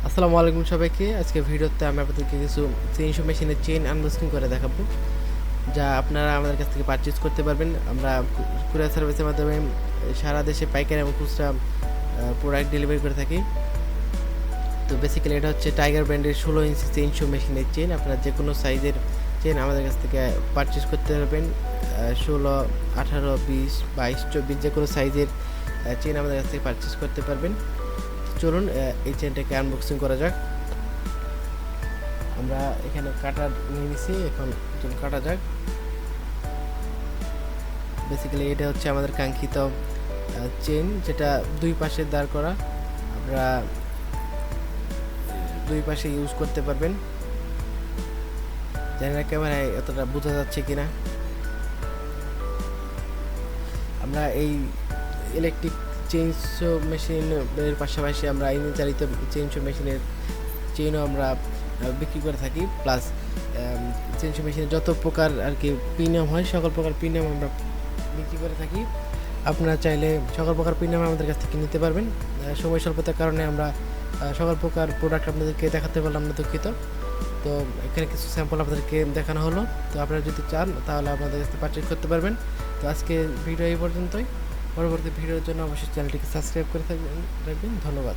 আসসালামু আলাইকুম সবাইকে। আজকে ভিডিওতে আমি আপনাদেরকে কিছু চেইনশো মেশিনের চেইন আনবক্সিং করে দেখাবো, যা আপনারা আমাদের কাছ থেকে পারচেজ করতে পারবেন। আমরা কুরিয়ার সার্ভিসের মাধ্যমে সারা দেশে পাইকারি এবং খুচরা প্রোডাক্ট ডেলিভারি করে থাকি। তো বেসিক্যালি এটা হচ্ছে টাইগার ব্র্যান্ডের 16 ইঞ্চি চেইনশো মেশিনের চেইন। আপনারা যে কোনো সাইজের চেইন আমাদের কাছ থেকে পারচেজ করতে পারবেন। 16, 18, 20, 22, 24 যে কোনো সাইজের চেইন আমাদের কাছ থেকে পারচেজ করতে পারবেন। চলুন এই চেনটাকে আনবক্সিং করা যাক। আমরা এখানে কাটার নিয়ে নিছি, এখন কাটা যাক। বেসিক্যালি এটা হচ্ছে আমাদের কাঙ্ক্ষিত চেন, যেটা দুই পাশে দাঁড় করা। আমরা দুই পাশে ইউজ করতে পারবেন। জানি না ক্যামেরায় এতটা বোঝা যাচ্ছে কিনা। আমরা এই ইলেকট্রিক চেইনসো মেশিনের পাশাপাশি আমরা ইঞ্জিন চালিত চেইনসো মেশিনের চেইনও আমরা বিক্রি করে থাকি। প্লাস চেইনসো মেশিনের যত প্রকার আর কি প্রিমিয়াম হয়, সকল প্রকার প্রিমিয়াম আমরা বিক্রি করে থাকি। আপনারা চাইলে সকল প্রকার প্রিমিয়াম আমাদের কাছ থেকে নিতে পারবেন। সময় স্বল্পতার কারণে আমরা সকল প্রকার প্রোডাক্ট আপনাদেরকে দেখাতে পারলাম না, দুঃখিত। তো এখানে কিছু স্যাম্পল আপনাদেরকে দেখানো হলো। তো আপনারা যদি চান তাহলে আপনাদের কাছ থেকে পারচেজ করতে পারবেন। তো আজকে ভিডিও এই পর্যন্তই। পরবর্তী ভিডিওর জন্য অবশ্যই চ্যানেলটিকে সাবস্ক্রাইব করে রাখবেন। ধন্যবাদ।